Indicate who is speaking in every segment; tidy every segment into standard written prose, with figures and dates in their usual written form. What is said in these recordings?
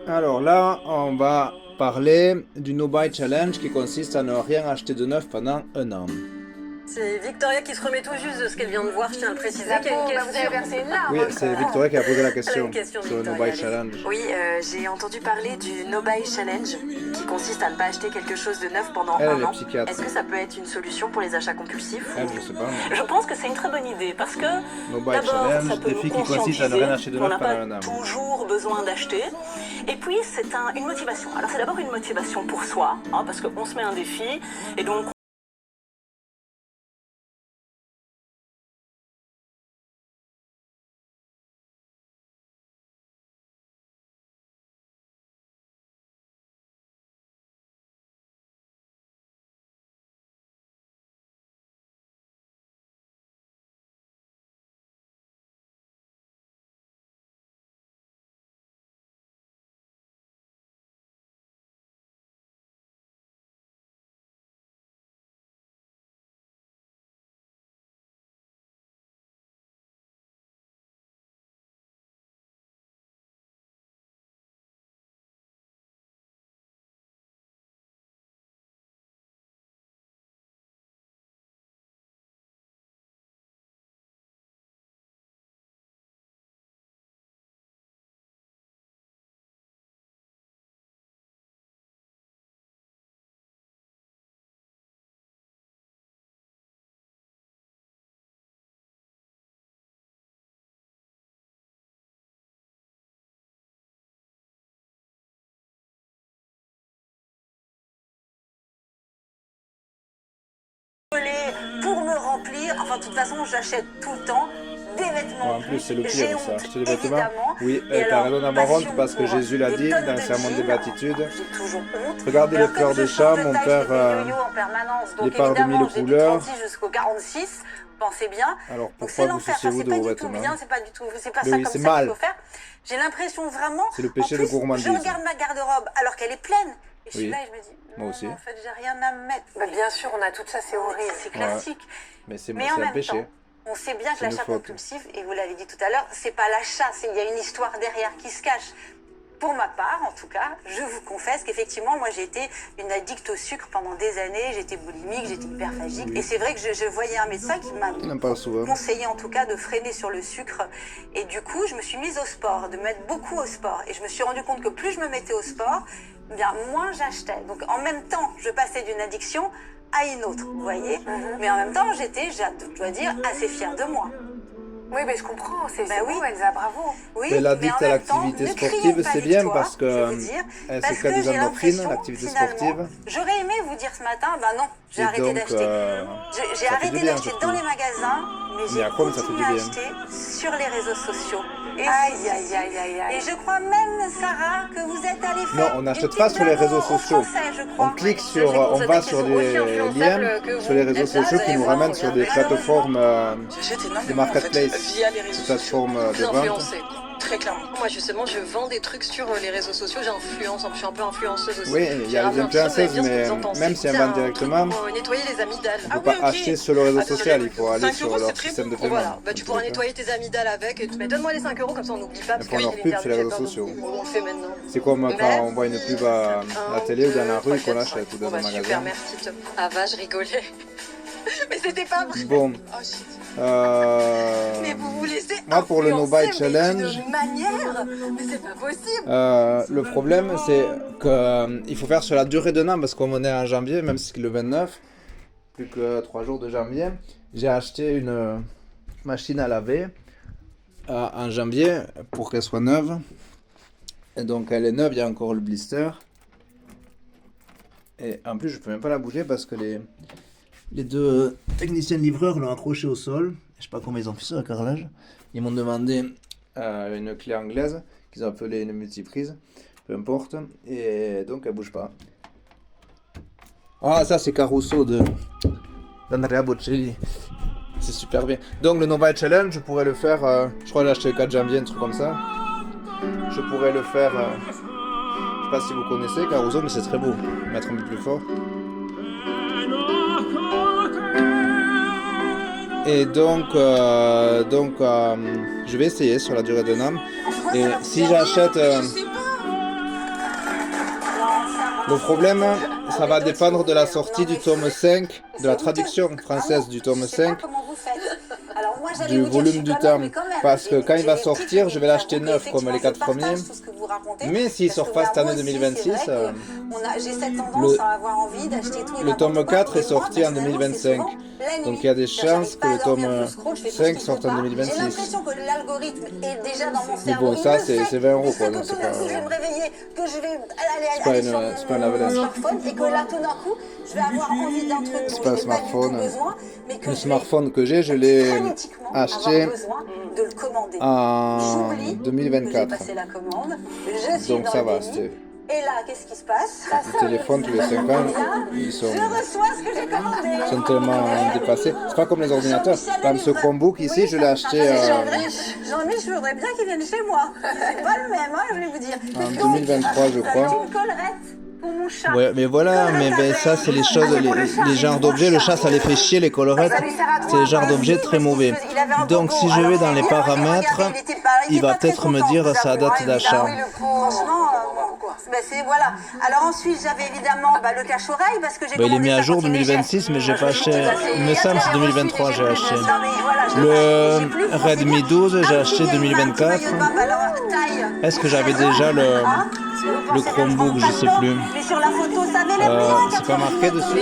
Speaker 1: Alors là, on va parler du No Buy Challenge qui consiste à ne rien acheter de neuf pendant un an.
Speaker 2: C'est Victoria qui se remet tout juste de ce qu'elle vient de voir, je tiens à le préciser.
Speaker 3: La
Speaker 2: qu'il y a une
Speaker 3: pauvre, vous avez
Speaker 2: question.
Speaker 3: versé une larme.
Speaker 1: Oui, c'est Victoria qui a posé la
Speaker 2: Elle a
Speaker 1: question
Speaker 2: une question,
Speaker 1: sur le No
Speaker 2: Victoria,
Speaker 1: Buy
Speaker 2: allez.
Speaker 1: Challenge.
Speaker 3: Oui, j'ai entendu parler du No Buy Challenge, qui consiste à ne pas acheter quelque chose de neuf pendant
Speaker 1: Elle
Speaker 3: un
Speaker 1: est
Speaker 3: an.
Speaker 1: psychiatre.
Speaker 3: Est-ce que ça peut être une solution pour les achats compulsifs
Speaker 1: Elle, je sais pas. mais
Speaker 2: Je pense que c'est une très bonne idée parce que
Speaker 1: No Buy
Speaker 2: d'abord, ça
Speaker 1: Challenge,
Speaker 2: peut
Speaker 1: défi
Speaker 2: nous
Speaker 1: qui consiste à ne rien acheter de
Speaker 2: qu'on
Speaker 1: neuf
Speaker 2: n'a
Speaker 1: pendant
Speaker 2: pas
Speaker 1: un an.
Speaker 2: toujours besoin d'acheter. Et puis, c'est une motivation. Alors, c'est d'abord une motivation pour soi, hein, parce qu'on se met un défi et donc pour me remplir, enfin de toute façon j'achète tout le temps des vêtements.
Speaker 1: En plus, c'est le
Speaker 2: J'ai
Speaker 1: pire, ça.
Speaker 2: honte,
Speaker 1: Acheter des vêtements.
Speaker 2: évidemment.
Speaker 1: Oui,
Speaker 2: Et
Speaker 1: t'as
Speaker 2: alors,
Speaker 1: raison d'avoir honte
Speaker 2: passion
Speaker 1: parce que
Speaker 2: pour
Speaker 1: Jésus l'a
Speaker 2: des
Speaker 1: dit
Speaker 2: tonnes
Speaker 1: dans
Speaker 2: de
Speaker 1: le sermon des
Speaker 2: jeans.
Speaker 1: Béatitudes.
Speaker 2: J'ai toujours honte.
Speaker 1: Regardez
Speaker 2: Alors,
Speaker 1: les
Speaker 2: comme
Speaker 1: fleurs
Speaker 2: je
Speaker 1: de
Speaker 2: change
Speaker 1: cham,
Speaker 2: de
Speaker 1: on
Speaker 2: taille,
Speaker 1: perd
Speaker 2: je fais des yo-yo en permanence.
Speaker 1: les
Speaker 2: Donc
Speaker 1: parts de
Speaker 2: évidemment,
Speaker 1: mille
Speaker 2: j'ai du
Speaker 1: couleurs.
Speaker 2: 36 jusqu'au 46. Pensez bien.
Speaker 1: Alors
Speaker 2: Donc
Speaker 1: pourquoi
Speaker 2: c'est
Speaker 1: vous
Speaker 2: l'enfer.
Speaker 1: souciez-vous
Speaker 2: C'est
Speaker 1: de
Speaker 2: pas
Speaker 1: vos
Speaker 2: du tout
Speaker 1: vêtements?
Speaker 2: bien, c'est pas du tout, c'est pas
Speaker 1: Mais
Speaker 2: ça
Speaker 1: oui,
Speaker 2: comme
Speaker 1: c'est
Speaker 2: ça qu'il
Speaker 1: mal.
Speaker 2: faut faire. J'ai l'impression vraiment.
Speaker 1: C'est le péché
Speaker 2: en
Speaker 1: de
Speaker 2: plus,
Speaker 1: gourmandise.
Speaker 2: je regarde ma garde-robe alors qu'elle est pleine. Et je suis
Speaker 1: Oui.
Speaker 2: là et je me dis,
Speaker 1: Moi
Speaker 2: non,
Speaker 1: aussi.
Speaker 2: en fait, j'ai rien à me mettre.
Speaker 3: Bah, bien sûr, on a tout ça, c'est horrible.
Speaker 2: C'est classique.
Speaker 1: Mais c'est
Speaker 2: Mais en
Speaker 1: un
Speaker 2: même
Speaker 1: péché.
Speaker 2: temps, on sait bien que
Speaker 1: C'est une
Speaker 2: l'achat
Speaker 1: faute.
Speaker 2: compulsif, et vous l'avez dit tout à l'heure, c'est pas l'achat, il y a une histoire derrière qui se cache. Pour ma part, en tout cas, je vous confesse qu'effectivement, moi, j'ai été une addict au sucre pendant des années. J'étais boulimique, j'étais hyperphagique.
Speaker 1: Oui.
Speaker 2: Et c'est vrai que je voyais un médecin qui m'a
Speaker 1: On en parle souvent.
Speaker 2: conseillé, en tout cas, de freiner sur le sucre. Et du coup, je me suis mise au sport, de me mettre beaucoup au sport. Et je me suis rendu compte que plus je me mettais au sport, bien moins j'achetais. Donc, en même temps, je passais d'une addiction à une autre, vous voyez. Mais en même temps, j'étais, je dois dire, assez fière de moi.
Speaker 3: Oui, mais je comprends, c'est
Speaker 2: Bah oui.
Speaker 3: beau, Elsa, bravo.
Speaker 2: Oui,
Speaker 1: Mais
Speaker 2: mais
Speaker 1: l'addict
Speaker 2: en
Speaker 1: à
Speaker 2: même temps,
Speaker 1: l'activité
Speaker 2: ne criez
Speaker 1: sportive,
Speaker 2: pas
Speaker 1: c'est bien
Speaker 2: victoire,
Speaker 1: parce que
Speaker 2: je vais vous dire,
Speaker 1: elle
Speaker 2: parce
Speaker 1: sécrète
Speaker 2: que
Speaker 1: des
Speaker 2: j'ai
Speaker 1: endorphines,
Speaker 2: l'impression,
Speaker 1: l'activité
Speaker 2: finalement,
Speaker 1: sportive.
Speaker 2: j'aurais aimé vous dire ce matin, bah non, j'ai
Speaker 1: Et
Speaker 2: arrêté
Speaker 1: donc,
Speaker 2: d'acheter. J'ai
Speaker 1: ça fait
Speaker 2: arrêté
Speaker 1: du bien,
Speaker 2: d'acheter
Speaker 1: surtout.
Speaker 2: dans les magasins, mais
Speaker 1: Mais
Speaker 2: j'ai
Speaker 1: à quoi ça fait
Speaker 2: continué
Speaker 1: du
Speaker 2: à
Speaker 1: bien?
Speaker 2: acheter sur les réseaux sociaux. Et
Speaker 3: Aïe, aïe, aïe, aïe, aïe.
Speaker 2: Et je crois même, Sarah, que vous êtes allée
Speaker 1: Non,
Speaker 2: faire
Speaker 1: on
Speaker 2: une
Speaker 1: n'achète
Speaker 2: petite
Speaker 1: pas sur les
Speaker 2: blague
Speaker 1: réseaux
Speaker 2: aux
Speaker 1: sociaux.
Speaker 2: Français, je crois.
Speaker 1: On clique
Speaker 2: J'ai
Speaker 1: sur, on
Speaker 2: constaté
Speaker 1: va
Speaker 2: qu'ils
Speaker 1: sur
Speaker 2: sont
Speaker 1: des
Speaker 2: aussi influençables
Speaker 1: liens
Speaker 2: que vous.
Speaker 1: sur les réseaux
Speaker 2: Elsa,
Speaker 1: sociaux
Speaker 2: vous
Speaker 1: qui
Speaker 2: allez
Speaker 1: nous
Speaker 2: voir,
Speaker 1: ramènent sur des
Speaker 2: regardez.
Speaker 1: plateformes,
Speaker 4: J'achète
Speaker 1: des
Speaker 4: énormément en fait,
Speaker 1: marketplaces,
Speaker 4: via les réseaux
Speaker 1: des
Speaker 4: sociaux.
Speaker 1: plateformes de
Speaker 2: Vous
Speaker 1: vente.
Speaker 2: influencez.
Speaker 4: Très clairement.
Speaker 2: Moi, justement, je vends des trucs sur les réseaux sociaux. J'influence, je suis un peu influenceuse aussi.
Speaker 1: Oui, il y
Speaker 2: J'ai
Speaker 1: a
Speaker 2: ramené
Speaker 1: les
Speaker 2: un t-shirt, vous allez
Speaker 1: influenceuses,
Speaker 2: me dire ce que
Speaker 1: mais
Speaker 2: vous en pensez.
Speaker 1: même si elles
Speaker 2: C'est
Speaker 1: vendent
Speaker 2: un
Speaker 1: directement,
Speaker 2: truc pour nettoyer les amygdales.
Speaker 1: il ne faut pas acheter sur le réseau social, il faut aller
Speaker 4: 5
Speaker 1: sur
Speaker 4: euros,
Speaker 1: leur
Speaker 4: c'est très
Speaker 1: système de
Speaker 4: bon.
Speaker 1: paiement.
Speaker 2: Voilà, bah, tu pourras nettoyer tes amygdales avec. Et mais donne-moi les 5 euros, comme ça on n'oublie pas. Parce
Speaker 1: font
Speaker 2: qu'il y a
Speaker 1: leur
Speaker 2: une
Speaker 1: pub sur les
Speaker 2: interview,
Speaker 1: réseaux
Speaker 2: j'ai peur de-
Speaker 1: sociaux.
Speaker 2: On le fait maintenant.
Speaker 1: C'est comme
Speaker 2: Mais-
Speaker 1: quand on voit une pub à la télé ou dans la rue qu'on
Speaker 2: 4,
Speaker 1: achète ou dans
Speaker 2: bon,
Speaker 1: un
Speaker 2: bah, super,
Speaker 1: magasin.
Speaker 2: merci. Ah va, je rigolais. Mais c'était pas vrai.
Speaker 1: Bon,
Speaker 4: Oh shit.
Speaker 2: Mais vous vous laissez
Speaker 1: moi, pour le No Buy
Speaker 2: influencer, mais
Speaker 1: Challenge,
Speaker 2: d'une manière. Mais c'est pas possible.
Speaker 1: le problème c'est qu'il faut faire sur la durée d'un an parce qu'on est en janvier, même si c'est le 29, plus que 3 jours de janvier. J'ai acheté une machine à laver en janvier pour qu'elle soit neuve. Et donc elle est neuve, il y a encore le blister. Et en plus, je peux même pas la bouger parce que les deux techniciens livreurs l'ont accroché au sol. Je sais pas comment ils ont fait ça, le carrelage. Ils m'ont demandé une clé anglaise qu'ils ont appelée une multiprise, peu importe. Et donc elle bouge pas. Ah, ça c'est Caruso d'Andrea Bocelli. C'est super bien. Donc le No Buy Challenge, je pourrais le faire, je crois que j'ai acheté le 4 janvier, un truc comme ça. Je pourrais le faire, je sais pas si vous connaissez Caruso, mais c'est très beau. Mettre un peu plus fort. Et donc, je vais essayer sur la durée d'un an. Et si j'achète, Le problème, ça va dépendre de la sortie du tome 5, de la traduction française du tome 5,
Speaker 2: Alors moi, j'allais
Speaker 1: du
Speaker 2: vous dire, je suis
Speaker 1: volume du
Speaker 2: quand même,
Speaker 1: tome.
Speaker 2: mais quand même,
Speaker 1: Parce que quand il va
Speaker 2: j'ai
Speaker 1: sortir,
Speaker 2: pris
Speaker 1: je vais l'acheter
Speaker 2: des
Speaker 1: neuf comme les 4
Speaker 2: effectivement, je
Speaker 1: premiers.
Speaker 2: partage tout ce que vous racontez,
Speaker 1: Mais s'il
Speaker 2: parce
Speaker 1: sort
Speaker 2: que
Speaker 1: pas cette
Speaker 2: voilà,
Speaker 1: année
Speaker 2: moi aussi,
Speaker 1: 2026,
Speaker 2: c'est vrai que j'ai cette tendance à avoir envie d'acheter tout et
Speaker 1: le tome
Speaker 2: n'importe quoi,
Speaker 1: 4 est
Speaker 2: et moi,
Speaker 1: sorti en
Speaker 2: personnellement, c'est
Speaker 1: 2025.
Speaker 2: souvent la nuit.
Speaker 1: Donc il y a des
Speaker 2: C'est-à-dire,
Speaker 1: chances
Speaker 2: j'arrive
Speaker 1: que
Speaker 2: pas
Speaker 1: le
Speaker 2: à dormir,
Speaker 1: tome
Speaker 2: je scrolle, je fais tout ce
Speaker 1: 5
Speaker 2: qu'il faut
Speaker 1: sorte en
Speaker 2: pas. J'ai
Speaker 1: 2026.
Speaker 2: l'impression que l'algorithme est déjà dans mon
Speaker 1: Mais
Speaker 2: cerveau.
Speaker 1: bon,
Speaker 2: Il
Speaker 1: ça
Speaker 2: le sait.
Speaker 1: c'est 20 euros
Speaker 2: Il sait
Speaker 1: quoi,
Speaker 2: que
Speaker 1: donc
Speaker 2: tout
Speaker 1: c'est
Speaker 2: d'un
Speaker 1: pas...
Speaker 2: coup, je vais me réveiller, que je vais
Speaker 1: pas
Speaker 2: aller
Speaker 1: une-
Speaker 2: sur
Speaker 1: c'est pas un
Speaker 2: mon
Speaker 1: avalanche.
Speaker 2: smartphone, et que là, tout d'un coup, je vais avoir envie d'un truc
Speaker 1: C'est
Speaker 2: dont
Speaker 1: pas un
Speaker 2: je n'ai pas du tout
Speaker 1: smartphone.
Speaker 2: besoin, mais que
Speaker 1: Le
Speaker 2: je vais
Speaker 1: smartphone que j'ai, je l'ai
Speaker 2: frénétiquement
Speaker 1: acheté
Speaker 2: avoir besoin de le commander.
Speaker 1: en
Speaker 2: J'oublie que j'ai
Speaker 1: 2024.
Speaker 2: passé la commande, je suis
Speaker 1: Donc
Speaker 2: dans
Speaker 1: ça
Speaker 2: le
Speaker 1: va,
Speaker 2: déni,
Speaker 1: c'était...
Speaker 2: et là, qu'est-ce qui se passe?
Speaker 1: Les téléphones tous les 5 ans, ils
Speaker 2: Je reçois ce que j'ai commandé.
Speaker 1: sont tellement dépassés. C'est pas comme les ordinateurs. Par exemple, ce Chromebook ici, je l'ai acheté
Speaker 2: Jean-Mich, je voudrais bien qu'il vienne chez moi. C'est pas le même, hein, je vais vous dire.
Speaker 1: en 2023, je crois.
Speaker 2: C'est une collerette pour mon chat.
Speaker 1: Ouais, mais voilà, mais ben, ça c'est les choses, les genres d'objets. Le chat, ça les fait chier les collerettes. C'est le genre d'objet très mauvais. Donc si je vais dans les paramètres, il va peut-être me dire sa date d'achat.
Speaker 2: Franchement, ben c'est voilà. Alors ensuite, j'avais évidemment le cache-oreille parce que j'ai
Speaker 1: Ben, il est
Speaker 2: commandé
Speaker 1: mis à
Speaker 2: ça
Speaker 1: jour
Speaker 2: quand il est
Speaker 1: 2026, mais j'ai pas acheté. Il me semble que c'est 2023 j'ai acheté.
Speaker 2: Non, mais voilà, j'ai plus
Speaker 1: Le Redmi 12, j'ai acheté 2024. Est-ce que j'avais déjà le Chromebook, je sais plus.
Speaker 2: Mais sur la photo, ça avait l'air bien.
Speaker 1: C'est pas marqué dessus?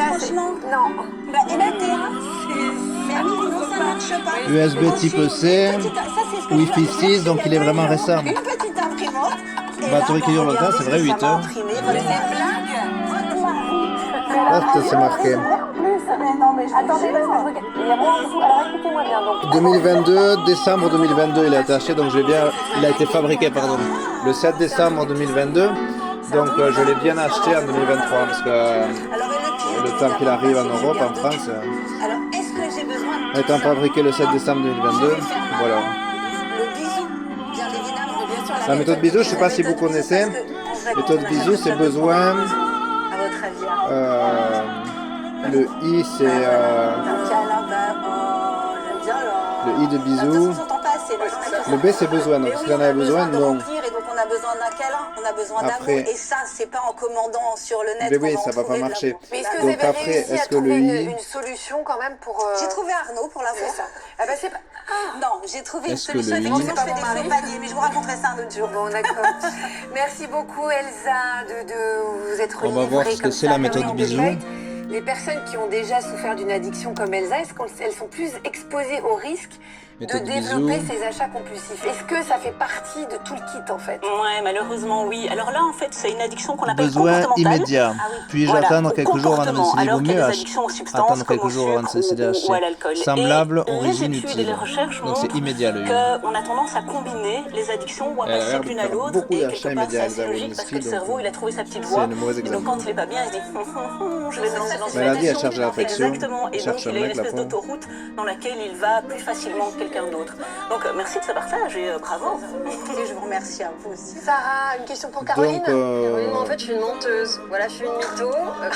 Speaker 2: Franchement, non. Bah, et là, t'es là. Mais oui, non, ça marche pas.
Speaker 1: USB type C, Wi-Fi 6, donc il est vraiment récent.
Speaker 2: Une petite imprimante. Et
Speaker 1: Batterie
Speaker 2: là,
Speaker 1: qui dure longtemps,
Speaker 2: regardez
Speaker 1: c'est vrai,
Speaker 2: ce que
Speaker 1: 8
Speaker 2: ça m'a
Speaker 1: heures.
Speaker 2: imprimé. Votre blague.
Speaker 1: Là, c'est marqué.
Speaker 2: Non, mais attendez, parce que je regarde. Il y a moi aussi. Alors écoutez-moi bien. Donc,
Speaker 1: 2022, décembre 2022, il a été acheté, donc il a été fabriqué, pardon, le 7 décembre 2022. Donc je l'ai bien acheté en 2023 parce que
Speaker 2: alors, et
Speaker 1: le temps qu'il arrive en Europe, en France,
Speaker 2: alors, est-ce que j'ai besoin de
Speaker 1: étant fabriqué le 7 décembre 2022, voilà.
Speaker 2: le bisou, bien évidemment. Bien sûr,
Speaker 1: La méthode bisou, je sais pas si vous connaissez. Méthode bisou, c'est besoin.
Speaker 2: À votre avis,
Speaker 1: Le I, c'est
Speaker 2: un câlin, j'aime bien
Speaker 1: le I de bisou. Le B, c'est besoin. Donc si on a besoin, non.
Speaker 2: Et donc on a besoin d'un câlin, on a besoin d'amour.
Speaker 1: Après-
Speaker 2: Et ça, c'est pas en commandant sur le net.
Speaker 1: Mais
Speaker 2: qu'on
Speaker 1: oui,
Speaker 2: va en
Speaker 1: ça va pas
Speaker 2: trouver de
Speaker 1: marcher.
Speaker 2: l'amour.
Speaker 3: Mais est-ce que
Speaker 1: Donc
Speaker 3: vous avez
Speaker 1: après,
Speaker 3: réussi
Speaker 1: est-ce
Speaker 3: à
Speaker 1: que le
Speaker 3: trouver
Speaker 1: I-
Speaker 3: une solution quand même pour...
Speaker 2: J'ai trouvé Arnaud pour l'avoir.
Speaker 3: C'est ça. Ah bah c'est pas...
Speaker 2: Non, j'ai trouvé une
Speaker 1: Est-ce que
Speaker 2: solution.
Speaker 1: le I-
Speaker 2: Effectivement, je fais
Speaker 3: C'est
Speaker 2: des
Speaker 3: pas mon
Speaker 2: faux
Speaker 3: mari.
Speaker 2: paniers, mais je vous raconterai ça un autre jour.
Speaker 3: Bon, d'accord. Merci beaucoup, Elsa, de vous être
Speaker 1: On va voir
Speaker 3: livrée
Speaker 1: ce que
Speaker 3: comme
Speaker 1: c'est
Speaker 3: ça,
Speaker 1: la méthode
Speaker 3: comme
Speaker 1: bisou.
Speaker 3: de fait. Les personnes qui ont déjà souffert d'une addiction comme Elsa, est-ce qu'elles sont plus exposées au risque de
Speaker 1: Méthode
Speaker 3: développer
Speaker 1: bisou.
Speaker 3: ces achats compulsifs? Est-ce que ça fait partie de tout le kit, en fait?
Speaker 4: Ouais, malheureusement, oui. Alors là, en fait, c'est une addiction qu'on appelle
Speaker 1: Besoin
Speaker 4: comportementale.
Speaker 1: immédiat.
Speaker 4: Ah oui.
Speaker 1: Puis-je
Speaker 4: Voilà,
Speaker 1: attendre quelques jours avant de
Speaker 4: comportement.
Speaker 1: décider? Il vaut
Speaker 4: Alors qu'il y
Speaker 1: mieux
Speaker 4: a des addictions aux substances,
Speaker 1: attendre
Speaker 4: comme
Speaker 1: quelques
Speaker 4: au
Speaker 1: jours avant de
Speaker 4: sucre
Speaker 1: décider d'acheter.
Speaker 4: ou à l'alcool.
Speaker 1: Semblable,
Speaker 4: Et
Speaker 1: origine
Speaker 4: les études et
Speaker 1: utile.
Speaker 4: les recherches
Speaker 1: Donc c'est
Speaker 4: montrent
Speaker 1: immédiat le I.
Speaker 4: qu'on a tendance à combiner les addictions ou à
Speaker 1: Elle a
Speaker 4: passer
Speaker 1: l'air de
Speaker 4: l'une à
Speaker 1: faire
Speaker 4: l'autre.
Speaker 1: beaucoup
Speaker 4: Et
Speaker 1: d'achats
Speaker 4: quelque part, c'est
Speaker 1: immédiats,
Speaker 4: assez
Speaker 1: Elsa
Speaker 4: logique parce que le
Speaker 1: Wolinski,
Speaker 4: cerveau,
Speaker 1: donc,
Speaker 4: il a trouvé sa petite
Speaker 1: c'est
Speaker 4: voie.
Speaker 1: le mauvais
Speaker 4: Et donc
Speaker 1: exemple.
Speaker 4: quand il est pas bien, il se dit je vais me lancer dans une
Speaker 1: Mais elle a dit, elle
Speaker 4: addiction.
Speaker 1: cherche de l'affection.
Speaker 4: Exactement. Et
Speaker 1: Elle
Speaker 4: donc
Speaker 1: cherche un
Speaker 4: il a une
Speaker 1: mec, la
Speaker 4: espèce
Speaker 1: pauvre.
Speaker 4: d'autoroute dans laquelle il va plus facilement que quelqu'un d'autre. Donc merci de ce partage et bravo.
Speaker 2: Et je vous remercie à vous aussi.
Speaker 3: Sarah, une question pour Caroline.
Speaker 1: Donc,
Speaker 5: Caroline, moi en fait je suis une menteuse. Voilà, je suis une mytho.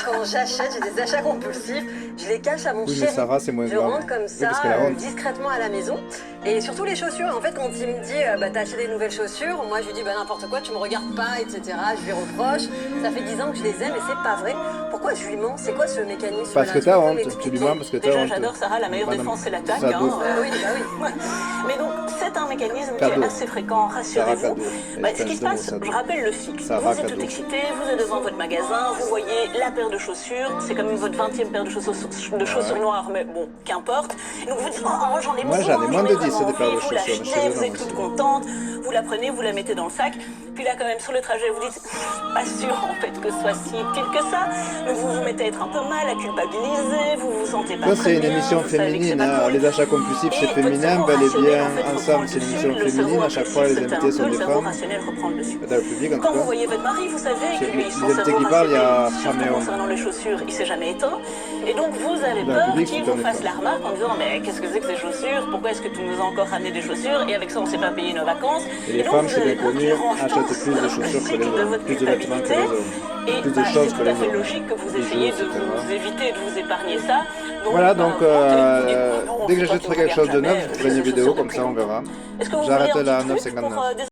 Speaker 5: Quand j'achète, j'ai des achats compulsifs. Je les cache à mon
Speaker 1: Oui, mais
Speaker 5: chéri.
Speaker 1: Sarah, c'est moins
Speaker 5: Je
Speaker 1: grave.
Speaker 5: rentre comme
Speaker 1: Oui,
Speaker 5: ça,
Speaker 1: parce qu'elle a honte.
Speaker 5: discrètement à la maison. Et surtout les chaussures. En fait, quand il me dit t'as acheté des nouvelles chaussures, moi je lui dis n'importe quoi, tu me regardes pas, etc. Je lui reproche. Ça fait 10 ans que je les aime et c'est pas vrai. Pourquoi je lui mens? C'est quoi ce mécanisme?
Speaker 1: Parce que t'as honte. Tu lui mens parce que t'as
Speaker 4: Déjà,
Speaker 1: honte.
Speaker 4: j'adore Sarah, la meilleure
Speaker 1: Madame
Speaker 4: défense c'est l'attaque.
Speaker 1: Sado.
Speaker 5: Oui, bah oui.
Speaker 4: Mais donc, c'est un mécanisme qui
Speaker 1: Cadeau.
Speaker 4: est assez fréquent,
Speaker 1: Sarah
Speaker 4: rassurez-vous.
Speaker 1: Cadeau.
Speaker 4: Ce qui se passe, je rappelle le cycle.
Speaker 1: Sarah
Speaker 4: Vous êtes
Speaker 1: Cadeau.
Speaker 4: tout excité, vous êtes devant votre magasin, vous voyez la paire de chaussures, c'est comme votre 20e paire de chaussures noires, mais bon, qu'importe. Et donc vous dites, oh, j'en ai
Speaker 1: Moi,
Speaker 4: besoin,
Speaker 1: j'en ai moins de 10,
Speaker 4: vraiment
Speaker 1: c'est des paires de
Speaker 4: envie, vous
Speaker 1: chaussures, mais
Speaker 4: l'achetez,
Speaker 1: chez eux,
Speaker 4: vous
Speaker 1: non,
Speaker 4: êtes toute
Speaker 1: c'est-
Speaker 4: contente, vous la prenez, vous la mettez dans le sac, puis là, quand même, sur le trajet, vous dites, pas sûr, en fait, que ce soit si utile que ça. Donc vous vous mettez à être un peu mal, à culpabiliser, vous vous sentez pas
Speaker 1: Ça,
Speaker 4: très
Speaker 1: c'est une
Speaker 4: bien,
Speaker 1: émission
Speaker 4: vous savez que c'est
Speaker 1: féminine.
Speaker 4: pas
Speaker 1: Hein.
Speaker 4: cool.
Speaker 1: Les achats compulsifs, c'est
Speaker 4: Et votre
Speaker 1: féminin.
Speaker 4: cerveau
Speaker 1: Bel et
Speaker 4: rationnel,
Speaker 1: bien,
Speaker 4: en fait, reprend
Speaker 1: ensemble,
Speaker 4: le
Speaker 1: c'est une
Speaker 4: dessus.
Speaker 1: émission
Speaker 4: Le cerveau
Speaker 1: féminine. À chaque fois, les
Speaker 4: impulsif,
Speaker 1: invités
Speaker 4: c'est
Speaker 1: sont
Speaker 4: un
Speaker 1: des
Speaker 4: peu le cerveau
Speaker 1: femmes.
Speaker 4: rationnel reprend le dessus.
Speaker 1: Dans le public, en
Speaker 4: Quand
Speaker 1: tout
Speaker 4: vous
Speaker 1: cas.
Speaker 4: voyez votre mari, vous savez que lui, son
Speaker 1: Les
Speaker 4: cerveau
Speaker 1: invités qui parlent, il y a
Speaker 4: rationnel, surtout
Speaker 1: Caméon.
Speaker 4: concernant les chaussures, il s'est jamais éteint. Et donc vous avez
Speaker 1: Dans le
Speaker 4: peur
Speaker 1: public,
Speaker 4: qu'il
Speaker 1: c'est
Speaker 4: vous
Speaker 1: un
Speaker 4: fasse
Speaker 1: effort.
Speaker 4: la remarque en disant mais qu'est-ce que c'est que ces chaussures? Pourquoi est-ce que tu nous as encore ramené des chaussures? Et avec ça, on s'est pas payé nos vacances.
Speaker 1: Et les
Speaker 4: donc,
Speaker 1: femmes,
Speaker 4: vous
Speaker 1: chez
Speaker 4: avez
Speaker 1: les
Speaker 4: peur qu'il
Speaker 1: connus,
Speaker 4: range
Speaker 1: achètent
Speaker 4: tout
Speaker 1: plus de
Speaker 4: dans
Speaker 1: chaussures
Speaker 4: le
Speaker 1: que les
Speaker 4: cycle de
Speaker 1: hommes,
Speaker 4: votre
Speaker 1: plus de vêtements que les
Speaker 4: culpabilité.
Speaker 1: hommes,
Speaker 4: Et
Speaker 1: plus de
Speaker 4: bah,
Speaker 1: choses
Speaker 4: c'est
Speaker 1: que
Speaker 4: tout à
Speaker 1: les
Speaker 4: fait
Speaker 1: hommes.
Speaker 4: logique que vous
Speaker 1: Des
Speaker 4: essayez
Speaker 1: jours,
Speaker 4: de
Speaker 1: etc.
Speaker 4: vous éviter, de vous épargner ça. Donc,
Speaker 1: Voilà,
Speaker 4: bah,
Speaker 1: donc
Speaker 4: vous,
Speaker 1: dès que
Speaker 4: c'est toi
Speaker 1: j'achèterai
Speaker 4: qui
Speaker 1: quelque chose de
Speaker 4: regarde
Speaker 1: neuf, je
Speaker 4: jamais
Speaker 1: ferai une
Speaker 4: les
Speaker 1: vidéo,
Speaker 4: chaussures
Speaker 1: comme
Speaker 4: depuis
Speaker 1: ça on
Speaker 4: longtemps.
Speaker 1: verra.
Speaker 4: Est-ce que vous
Speaker 1: J'arrête
Speaker 4: voulez un
Speaker 1: là à
Speaker 4: petit truc
Speaker 1: 9,59.
Speaker 4: pour